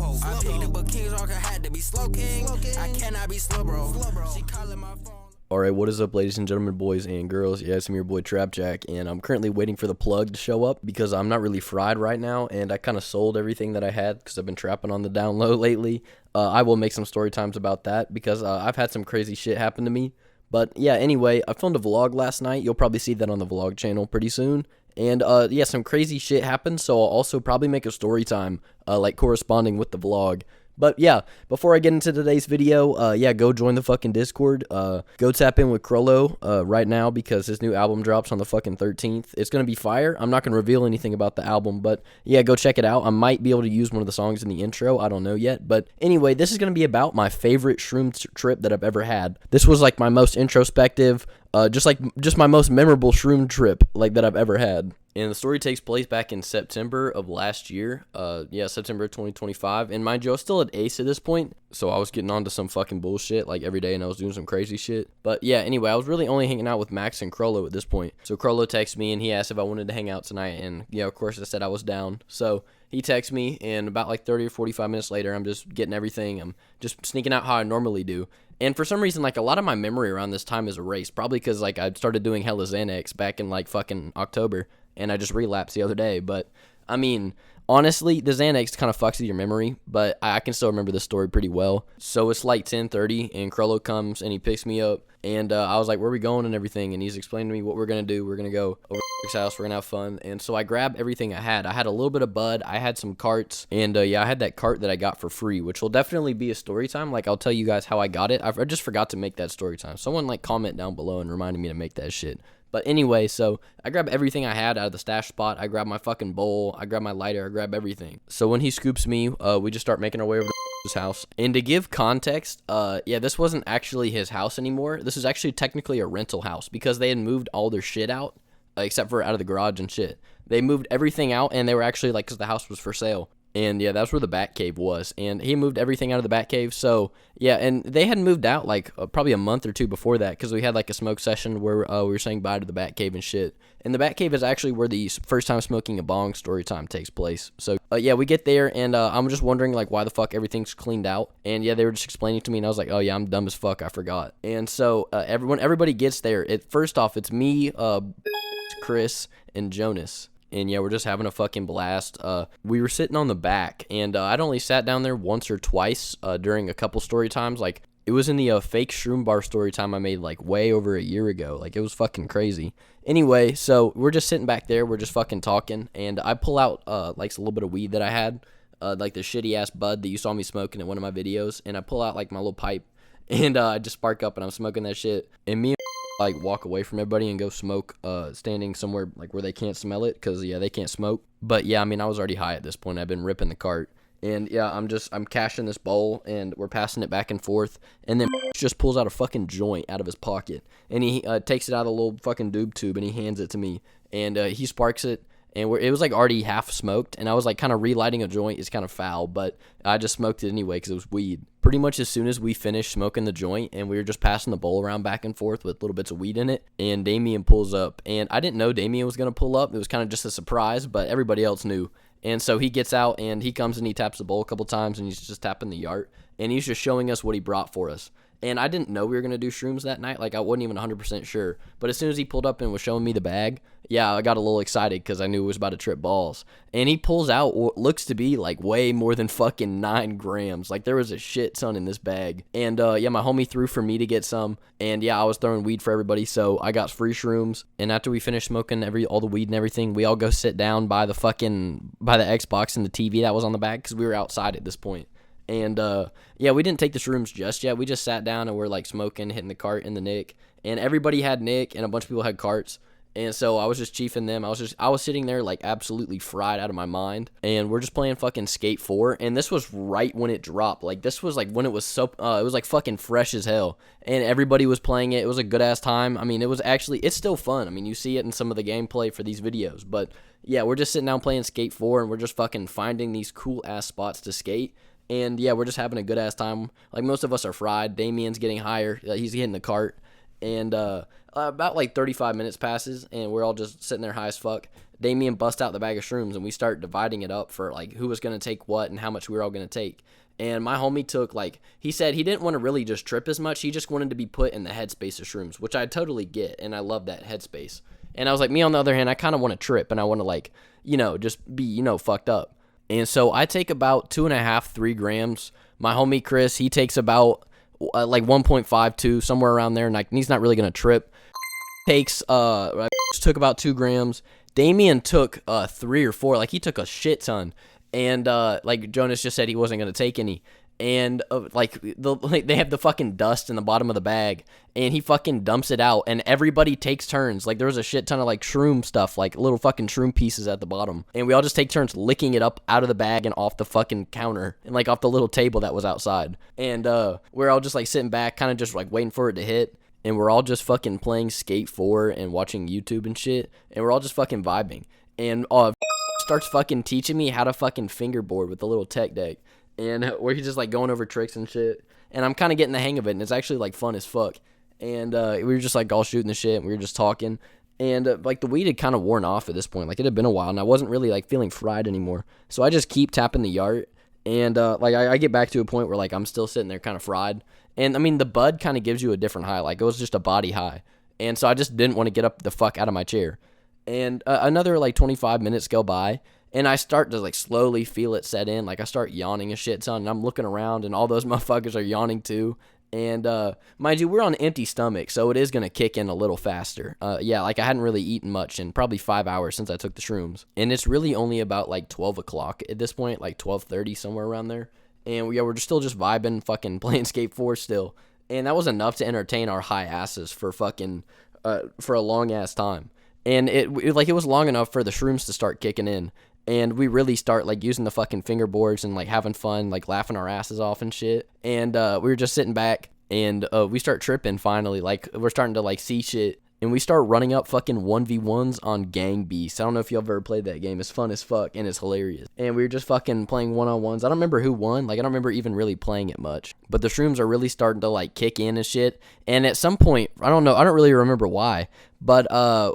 Slowpoke. I picked up a King's Rock, I had to be slow king. I cannot be slow, bro. She calling my phone. Alright, what is up, ladies and gentlemen, boys and girls? Yeah, it's me, your boy Trapjack, and I'm currently waiting for the plug to show up because I'm not really fried right now, and I kind of sold everything that I had because I've been trapping on the down low lately. I will make some story times about that because I've had some crazy shit happen to me. But yeah, anyway, I filmed a vlog last night. You'll probably see that on the vlog channel pretty soon. And yeah, some crazy shit happened, so I'll also probably make a story time, like corresponding with the vlog. But yeah, before I get into today's video, yeah, go join the fucking Discord. Go tap in with Krollo right now because his new album drops on the fucking 13th. It's going to be fire. I'm not going to reveal anything about the album, but yeah, go check it out. I might be able to use one of the songs in the intro. I don't know yet. But anyway, this is going to be about my favorite shroom trip that I've ever had. This was like my most introspective, just my most memorable shroom trip like that I've ever had. And the story takes place back in September of last year. Yeah, September 2025. And mind you, I was still at Ace at this point, so I was getting onto some fucking bullshit like every day, and I was doing some crazy shit. But yeah, anyway, I was really only hanging out with Max and Krollo at this point. So Krollo texted me and he asked if I wanted to hang out tonight, and yeah, of course I said I was down. So he texts me, and about like 30 or 45 minutes later, I'm just getting everything. I'm just sneaking out how I normally do. And for some reason, like, a lot of my memory around this time is erased. Probably because, like, I started doing hella Xanax back in, like, fucking October. And I just relapsed the other day. But, I mean, honestly, the Xanax kind of fucks with your memory. But I can still remember this story pretty well. So it's like 10:30, and Krollo comes, and he picks me up. And I was like, where are we going and everything? And he's explaining to me what we're going to do. We're going to go over to his house. We're going to have fun. And so I grabbed everything I had. I had a little bit of bud. I had some carts. And yeah, I had that cart that I got for free, which will definitely be a story time. Like, I'll tell you guys how I got it. I just forgot to make that story time. Someone, like, comment down below and reminded me to make that shit. But anyway, so I grabbed everything I had out of the stash spot. I grabbed my fucking bowl. I grabbed my lighter. I grabbed everything. So when he scoops me, we just start making our way over to his house. And to give context, yeah, this wasn't actually his house anymore. This is actually technically a rental house because they had moved all their shit out, except for out of the garage and shit. They moved everything out, and they were actually, like, because the house was for sale. And yeah, that's where the Batcave was. And he moved everything out of the Batcave. So yeah, and they hadn't moved out like probably a month or two before that because we had like a smoke session where we were saying bye to the Batcave and shit. And the Batcave is actually where the first time smoking a bong story time takes place. So yeah, we get there, and I'm just wondering like why the fuck everything's cleaned out. And yeah, they were just explaining to me, and I was like, oh yeah, I'm dumb as fuck, I forgot. And so everybody gets there, first off, it's me, Chris, and Jonas. And yeah, we're just having a fucking blast. We were sitting on the back, and I'd only sat down there once or twice during a couple story times. Like, it was in the fake shroom bar story time I made like way over a year ago. Like, it was fucking crazy. Anyway, so we're just sitting back there. We're just fucking talking, and I pull out like a little bit of weed that I had, like the shitty ass bud that you saw me smoking in one of my videos. And I pull out like my little pipe, and I just spark up, and I'm smoking that shit. And me like walk away from everybody and go smoke standing somewhere like where they can't smell it because yeah, they can't smoke. But yeah, I mean, I was already high at this point. I've been ripping the cart, and yeah, I'm cashing this bowl, and we're passing it back and forth, and then just pulls out a fucking joint out of his pocket, and he takes it out of the little fucking doob tube, and he hands it to me, and he sparks it. And it was like already half smoked, and I was like kind of relighting a joint. It's kind of foul, but I just smoked it anyway because it was weed. Pretty much as soon as we finished smoking the joint, and we were just passing the bowl around back and forth with little bits of weed in it, and Damien pulls up. And I didn't know Damien was going to pull up. It was kind of just a surprise, but everybody else knew. And so he gets out, and he comes and he taps the bowl a couple times, and he's just tapping the yard. And he's just showing us what he brought for us. And I didn't know we were going to do shrooms that night. Like, I wasn't even 100% sure. But as soon as he pulled up and was showing me the bag, yeah, I got a little excited because I knew it was about to trip balls. And he pulls out what looks to be, like, way more than fucking 9 grams. Like, there was a shit ton in this bag. And, yeah, my homie threw for me to get some. And, yeah, I was throwing weed for everybody, so I got free shrooms. And after we finished smoking all the weed and everything, we all go sit down by the Xbox and the TV that was on the back because we were outside at this point. And, yeah, we didn't take the shrooms just yet. We just sat down and we're, like, smoking, hitting the cart in the Nick. And everybody had Nick, and a bunch of people had carts. And so I was just chiefing them. I was sitting there, like, absolutely fried out of my mind. And we're just playing fucking Skate 4. And this was right when it dropped. Like, this was, like, when it was it was, like, fucking fresh as hell. And everybody was playing it. It was a good-ass time. I mean, it's still fun. I mean, you see it in some of the gameplay for these videos. But, yeah, we're just sitting down playing Skate 4, and we're just fucking finding these cool-ass spots to skate. And, yeah, we're just having a good-ass time. Like, most of us are fried. Damien's getting higher. He's hitting the cart. And about like 35 minutes passes, and we're all just sitting there high as fuck. Damien busts out the bag of shrooms, and we start dividing it up for like who was going to take what and how much we were all going to take. And my homie took, like, he said he didn't want to really just trip as much. He just wanted to be put in the headspace of shrooms, which I totally get, and I love that headspace. And I was like, me on the other hand, I kind of want to trip, and I want to, like, just be, fucked up. And so I take about 2.5, 3 grams. My homie Chris, he takes about, like, 1.52, somewhere around there, and like, he's not really going to trip. Took about 2 grams. Damien took 3 or 4, like, he took a shit ton. And, like, Jonas just said he wasn't going to take any. And, they have the fucking dust in the bottom of the bag. And he fucking dumps it out. And everybody takes turns. Like, there was a shit ton of, like, shroom stuff. Like, little fucking shroom pieces at the bottom. And we all just take turns licking it up out of the bag and off the fucking counter. And, like, off the little table that was outside. And, we're all just, like, sitting back, kind of just, like, waiting for it to hit. And we're all just fucking playing Skate 4 and watching YouTube and shit. And we're all just fucking vibing. And, starts fucking teaching me how to fucking fingerboard with the little tech deck, and where he's just like going over tricks and shit, and I'm kind of getting the hang of it, and it's actually like fun as fuck. And we were just like all shooting the shit, and we were just talking, and like the weed had kind of worn off at this point. Like it had been a while, and I wasn't really like feeling fried anymore, so I just keep tapping the yard, and like I get back to a point where like I'm still sitting there kind of fried, and I mean the bud kind of gives you a different high, like it was just a body high, and so I just didn't want to get up the fuck out of my chair. And another like 25 minutes go by, and I start to like slowly feel it set in. Like I start yawning a shit ton, and I'm looking around, and all those motherfuckers are yawning too. And mind you, we're on empty stomach, so it is gonna kick in a little faster. Yeah, like I hadn't really eaten much in probably 5 hours since I took the shrooms, and it's really only about like 12 o'clock at this point, like 12:30, somewhere around there. And we're just still just vibing, fucking playing Skate 4 still, and that was enough to entertain our high asses for fucking for a long ass time. And it was long enough for the shrooms to start kicking in, and we really start like using the fucking fingerboards and like having fun, like laughing our asses off and shit. And we were just sitting back, and we start tripping finally. Like we're starting to like see shit, and we start running up fucking 1v1s on Gang Beast. I don't know if y'all have ever played that game. It's fun as fuck, and it's hilarious. And we were just fucking playing one-on-ones. I don't remember who won. Like I don't remember even really playing it much. But the shrooms are really starting to like kick in and shit. And at some point, I don't know, I don't really remember why, but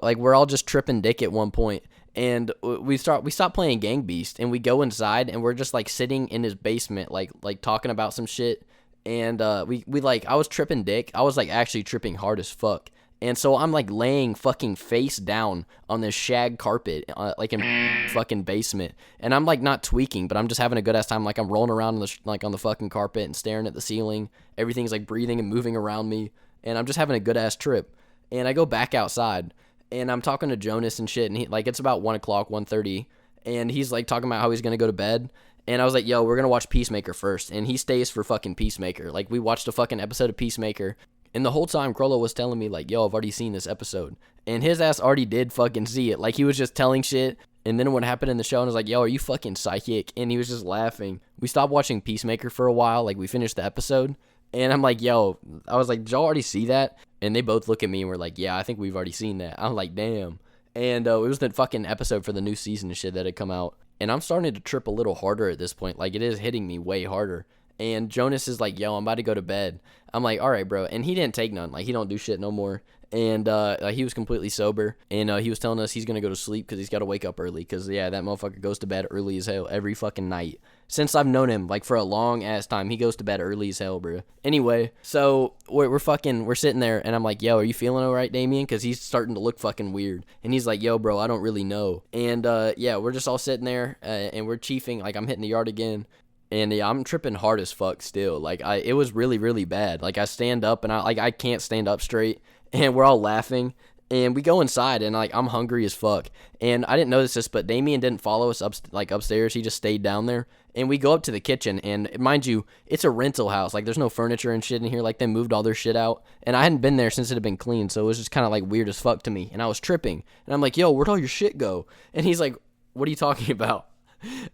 like we're all just tripping dick at one point. And we stop playing Gang Beast, and we go inside, and we're just like sitting in his basement, like talking about some shit. And we like, I was tripping dick. I was like actually tripping hard as fuck. And so I'm like laying fucking face down on this shag carpet, like in fucking basement. And I'm like not tweaking, but I'm just having a good ass time. Like I'm rolling around on the fucking carpet and staring at the ceiling. Everything's like breathing and moving around me. And I'm just having a good ass trip. And I go back outside, and I'm talking to Jonas and shit. And he like, it's about 1 o'clock, 1:30. And he's like talking about how he's going to go to bed. And I was like, yo, we're going to watch Peacemaker first. And he stays for fucking Peacemaker. Like we watched a fucking episode of Peacemaker. And the whole time, Krollo was telling me, like, yo, I've already seen this episode. And his ass already did fucking see it. Like, he was just telling shit. And then what happened in the show, and I was like, yo, are you fucking psychic? And he was just laughing. We stopped watching Peacemaker for a while. Like, we finished the episode. And I'm like, yo, I was like, did y'all already see that? And they both look at me and were like, yeah, I think we've already seen that. I'm like, damn. And it was the fucking episode for the new season and shit that had come out. And I'm starting to trip a little harder at this point. Like, it is hitting me way harder. And Jonas is like, yo, I'm about to go to bed. I'm like, all right, bro. And he didn't take none. Like, he don't do shit no more. And he was completely sober. And he was telling us he's going to go to sleep because he's got to wake up early. Because, yeah, that motherfucker goes to bed early as hell every fucking night. Since I've known him, like, for a long-ass time, he goes to bed early as hell, bro. Anyway, so we're sitting there, and I'm like, yo, are you feeling all right, Damien? Because he's starting to look fucking weird. And he's like, yo, bro, I don't really know. And, yeah, we're just all sitting there, and we're chiefing. Like, I'm hitting the yard again. And yeah, I'm tripping hard as fuck still. Like it was really, really bad. Like I stand up and I can't stand up straight, and we're all laughing, and we go inside, and like I'm hungry as fuck. And I didn't notice this, but Damien didn't follow us upstairs. He just stayed down there. And we go up to the kitchen, and mind you, it's a rental house. Like there's no furniture and shit in here. Like they moved all their shit out, and I hadn't been there since it had been cleaned, so it was just kind of like weird as fuck to me. And I was tripping, and I'm like, yo, where'd all your shit go? And he's like, what are you talking about?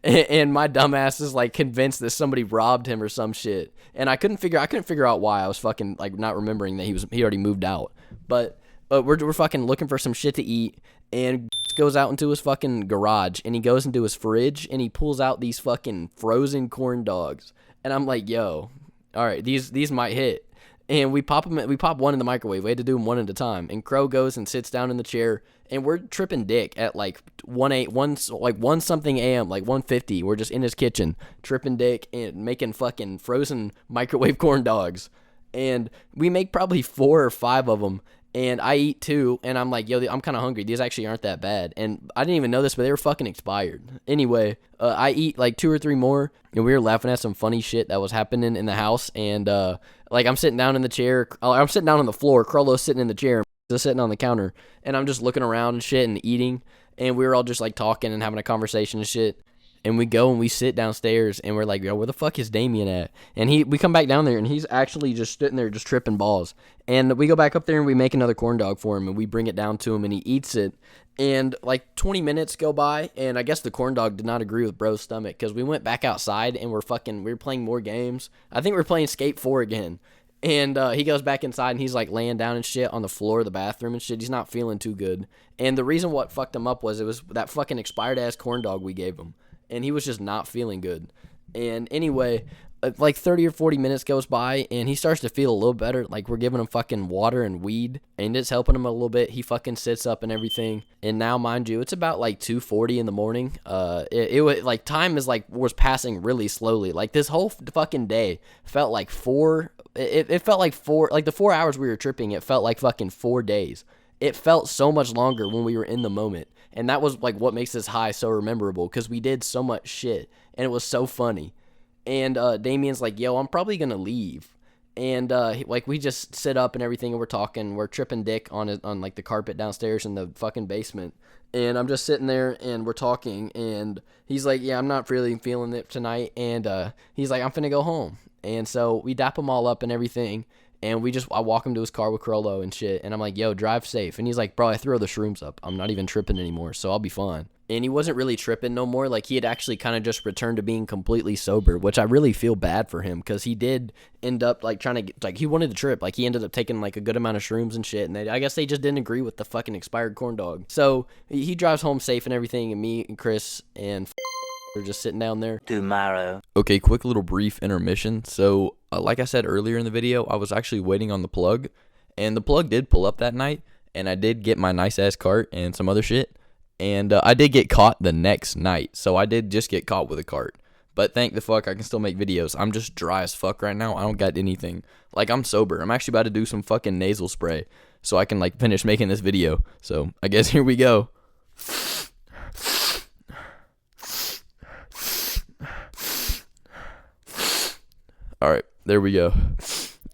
And my dumbass is like convinced that somebody robbed him or some shit, and I couldn't figure out why. I was fucking like not remembering that he already moved out. But we're fucking looking for some shit to eat, and goes out into his fucking garage, and he goes into his fridge, and he pulls out these fucking frozen corn dogs, and I'm like, yo, all right, these might hit. And we pop one in the microwave. We had to do them one at a time. And Crow goes and sits down in the chair, and we're tripping dick at like 1 something a.m., like 1:50. We're just in his kitchen tripping dick and making fucking frozen microwave corn dogs. And we make probably 4 or 5 of them. And I eat 2, and I'm like, yo, I'm kind of hungry. These actually aren't that bad. And I didn't even know this, but they were fucking expired. Anyway, I eat like 2 or 3 more, and we were laughing at some funny shit that was happening in the house. And like I'm sitting down in the chair. I'm sitting down on the floor. Crollo's sitting in the chair, just sitting on the counter. And I'm just looking around and shit and eating. And we were all just like talking and having a conversation and shit. And we go and we sit downstairs, and we're like, yo, where the fuck is Damien at? And we come back down there, and he's actually just sitting there just tripping balls. And we go back up there, and we make another corn dog for him, and we bring it down to him, and he eats it. And like 20 minutes go by, and I guess the corn dog did not agree with bro's stomach, because we went back outside, and we were playing more games. I think we were playing Skate 4 again. And he goes back inside, and he's like laying down and shit on the floor of the bathroom and shit. He's not feeling too good. And the reason what fucked him up was it was that fucking expired ass corn dog we gave him. And he was just not feeling good. And anyway, like 30 or 40 minutes goes by, and he starts to feel a little better. Like, we're giving him fucking water and weed, and it's helping him a little bit. He fucking sits up and everything. And now, mind you, it's about like 2:40 in the morning. It was like time was passing really slowly. Like, this whole fucking day felt like it felt like 4, like the 4 hours we were tripping, it felt like fucking 4 days. It felt so much longer when we were in the moment. And that was like what makes this high so memorable, because we did so much shit, and it was so funny. And Damien's like, yo, I'm probably gonna leave. And like we just sit up and everything, and we're talking, we're tripping dick on like the carpet downstairs in the fucking basement. And I'm just sitting there, and we're talking, and he's like, yeah, I'm not really feeling it tonight. And he's like, I'm finna go home. And so we dap him all up and everything. And I walk him to his car with Crollo and shit. And I'm like, yo, drive safe. And he's like, bro, I threw the shrooms up. I'm not even tripping anymore, so I'll be fine. And he wasn't really tripping no more. Like, he had actually kind of just returned to being completely sober, which I really feel bad for him, because he did end up, like, trying to get, like, he wanted to trip. Like, he ended up taking, like, a good amount of shrooms and shit. And I guess they just didn't agree with the fucking expired corn dog. So he drives home safe and everything. And me and Chris and we're just sitting down there. Tomorrow. Okay, quick little brief intermission. So, like I said earlier in the video, I was actually waiting on the plug, and the plug did pull up that night, and I did get my nice-ass cart and some other shit, and I did get caught the next night, so I did just get caught with a cart. But thank the fuck, I can still make videos. I'm just dry as fuck right now. I don't got anything. Like, I'm sober. I'm actually about to do some fucking nasal spray, so I can, like, finish making this video. So, I guess here we go. Alright, there we go.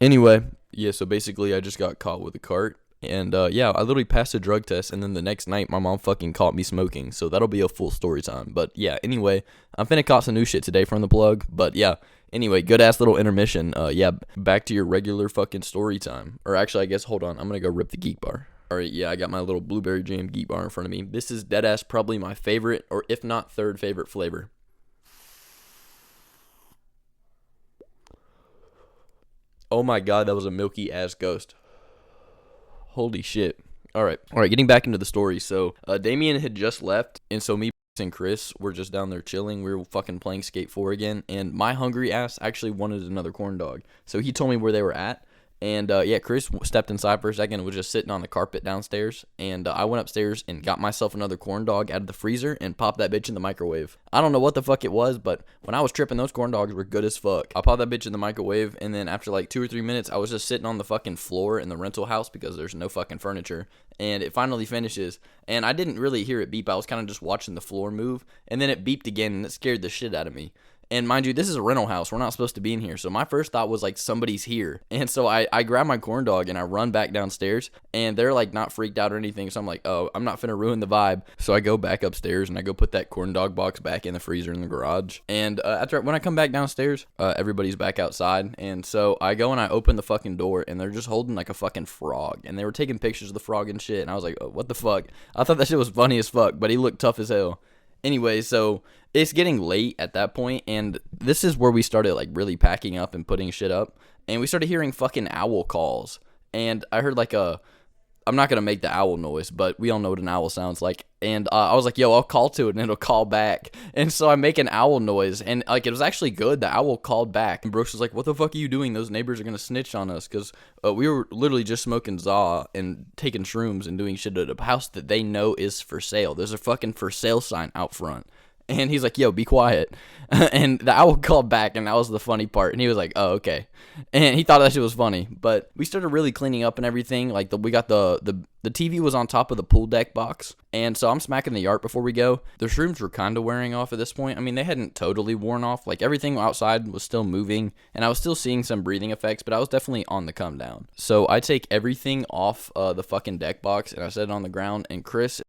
Anyway, yeah, so basically I just got caught with a cart. And yeah, I literally passed a drug test, and then the next night my mom fucking caught me smoking. So that'll be a full story time. But yeah, anyway, I'm finna caught some new shit today from the plug. But yeah, anyway, good ass little intermission. Yeah, back to your regular fucking story time. Or actually, I guess, hold on, I'm gonna go rip the Geek Bar. Alright, yeah, I got my little blueberry jam Geek Bar in front of me. This is deadass probably my favorite, or if not third favorite flavor. Oh my god, that was a milky ass ghost. Holy shit. Alright, getting back into the story. So, Damien had just left, and so me and Chris were just down there chilling. We were fucking playing Skate 4 again, and my hungry ass actually wanted another corn dog. So he told me where they were at. And yeah, Chris stepped inside for a second and was just sitting on the carpet downstairs. And I went upstairs and got myself another corn dog out of the freezer and popped that bitch in the microwave. I don't know what the fuck it was, but when I was tripping, those corn dogs were good as fuck. I popped that bitch in the microwave, and then after like 2 or 3 minutes, I was just sitting on the fucking floor in the rental house because there's no fucking furniture. And it finally finishes, and I didn't really hear it beep. I was kind of just watching the floor move, and then it beeped again, and it scared the shit out of me. And mind you, this is a rental house. We're not supposed to be in here. So my first thought was like somebody's here. And so I grab my corn dog and I run back downstairs. And they're like not freaked out or anything. So I'm like, oh, I'm not finna ruin the vibe. So I go back upstairs and I go put that corn dog box back in the freezer in the garage. And when I come back downstairs, everybody's back outside. And so I go and I open the fucking door, and they're just holding like a fucking frog. And they were taking pictures of the frog and shit. And I was like, oh, what the fuck? I thought that shit was funny as fuck, but he looked tough as hell. Anyway, so it's getting late at that point, and this is where we started like really packing up and putting shit up, and we started hearing fucking owl calls, and I heard like a I'm not gonna make the owl noise, but we all know what an owl sounds like. And I was like, yo, I'll call to it and it'll call back. And so I make an owl noise, and like it was actually good. The owl called back, and Brooks was like, what the fuck are you doing? Those neighbors are gonna snitch on us, because we were literally just smoking Zaw and taking shrooms and doing shit at a house that they know is for sale. There's a fucking for sale sign out front. And he's like, yo, be quiet. And the owl called back, and that was the funny part. And he was like, oh, okay. And he thought that shit was funny. But we started really cleaning up and everything. Like, we got the TV was on top of the pool deck box. And so I'm smacking the yard before we go. The shrooms were kind of wearing off at this point. I mean, they hadn't totally worn off. Like, everything outside was still moving. And I was still seeing some breathing effects, but I was definitely on the come down. So I take everything off the fucking deck box, and I set it on the ground. And Chris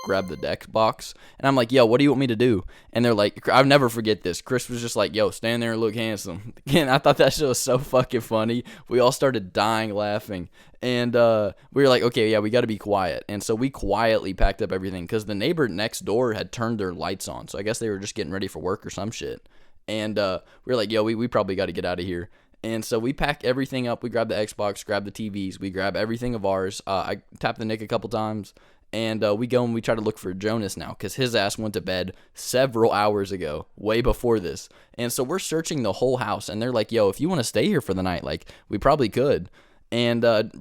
grab the deck box, and I'm like, yo, what do you want me to do? And they're like, I'll never forget this. Chris was just like, yo, stand there and look handsome. And I thought that shit was so fucking funny. We all started dying laughing. And we were like, okay, yeah, we got to be quiet. And so we quietly packed up everything, because the neighbor next door had turned their lights on. So I guess they were just getting ready for work or some shit. And we were like, yo, we probably got to get out of here. And so we pack everything up. We grab the Xbox, grab the TVs. We grab everything of ours. I tapped the Nick a couple times. And we go and we try to look for Jonas now, because his ass went to bed several hours ago, way before this. And so we're searching the whole house, and they're like, yo, if you want to stay here for the night, like, we probably could. And was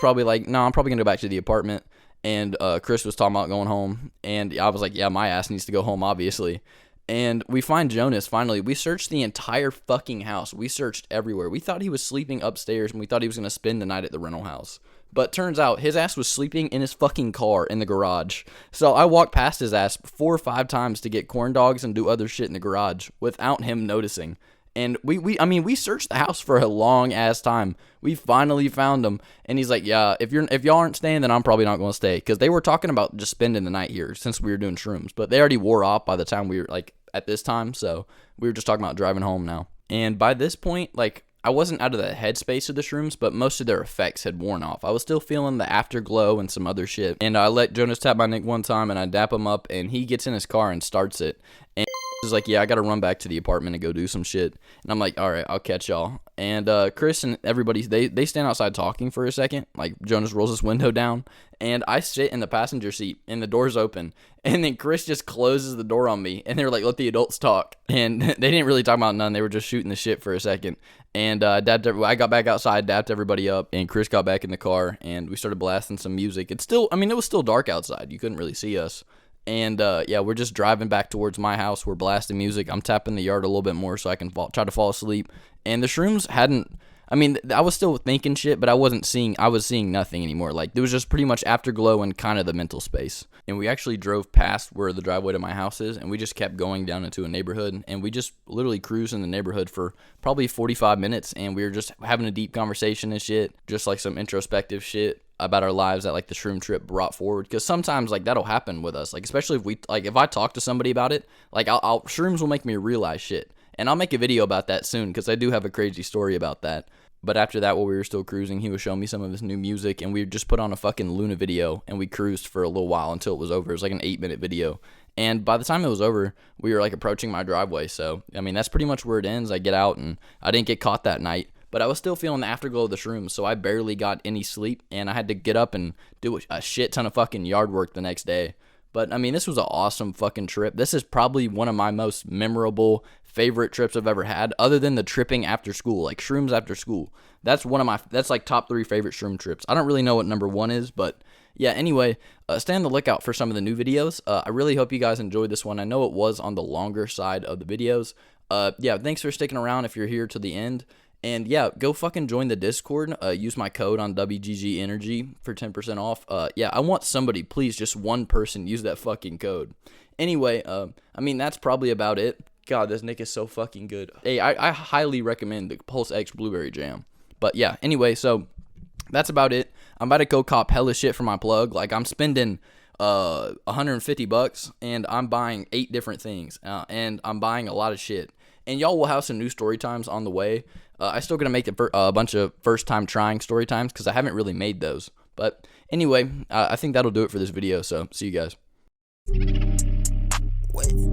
probably like, no, I'm probably going to go back to the apartment. And Chris was talking about going home. And I was like, yeah, my ass needs to go home, obviously. And we find Jonas, finally. We searched the entire fucking house. We searched everywhere. We thought he was sleeping upstairs, and we thought he was going to spend the night at the rental house. But turns out his ass was sleeping in his fucking car in the garage. So I walked past his ass 4 or 5 times to get corn dogs and do other shit in the garage without him noticing. And we searched the house for a long ass time. We finally found him, and he's like, yeah, if y'all aren't staying, then I'm probably not going to stay, because they were talking about just spending the night here since we were doing shrooms, but they already wore off by the time we were like at this time. So we were just talking about driving home now. And by this point, like, I wasn't out of the headspace of the shrooms, but most of their effects had worn off. I was still feeling the afterglow and some other shit. And I let Jonas tap my neck one time, and I dap him up, and he gets in his car and starts it. And he's like, yeah, I got to run back to the apartment and go do some shit. And I'm like, all right, I'll catch y'all. And Chris and everybody, they stand outside talking for a second. Like, Jonas rolls his window down, and I sit in the passenger seat, and the door's open. And then Chris just closes the door on me, and they were like, let the adults talk. And they didn't really talk about none. They were just shooting the shit for a second. And I got back outside, dapped everybody up, and Chris got back in the car, and we started blasting some music. It was still dark outside. You couldn't really see us. And yeah, we're just driving back towards my house. We're blasting music. I'm tapping the yard a little bit more so I can try to fall asleep. And the shrooms I was still thinking shit, but I was seeing nothing anymore. Like, there was just pretty much afterglow and kind of the mental space. And we actually drove past where the driveway to my house is, and we just kept going down into a neighborhood, and we just literally cruised in the neighborhood for probably 45 minutes, and we were just having a deep conversation and shit, just like some introspective shit about our lives that like the shroom trip brought forward. Because sometimes like that'll happen with us, like especially if I talk to somebody about it, like shrooms will make me realize shit. And I'll make a video about that soon, because I do have a crazy story about that. But after that, while we were still cruising, he was showing me some of his new music, and we just put on a fucking Luna video, and we cruised for a little while until it was over. It was like an 8-minute video. And by the time it was over, we were like approaching my driveway. So, I mean, that's pretty much where it ends. I get out, and I didn't get caught that night, but I was still feeling the afterglow of the shrooms, so I barely got any sleep, and I had to get up and do a shit ton of fucking yard work the next day. But, I mean, this was an awesome fucking trip. This is probably one of my most memorable, favorite trips I've ever had, other than the tripping after school, like shrooms after school. That's like top 3 favorite shroom trips. I don't really know what number 1 is, but yeah, anyway, stay on the lookout for some of the new videos. I really hope you guys enjoyed this one. I know it was on the longer side of the videos. Yeah, thanks for sticking around if you're here to the end. And yeah, go fucking join the Discord. Use my code on WGG Energy for 10% off. Yeah, I want somebody, please, just one person, use that fucking code. Anyway, I mean, that's probably about it. God, this Nick is so fucking good. Hey, I highly recommend the Pulse X Blueberry Jam. But yeah, anyway, so that's about it. I'm about to go cop hella shit for my plug. Like, I'm spending $150, and I'm buying 8 different things. And I'm buying a lot of shit. And y'all will have some new story times on the way. I still gonna make a bunch of first time trying story times, because I haven't really made those. But anyway, I think that'll do it for this video. So see you guys. Wait.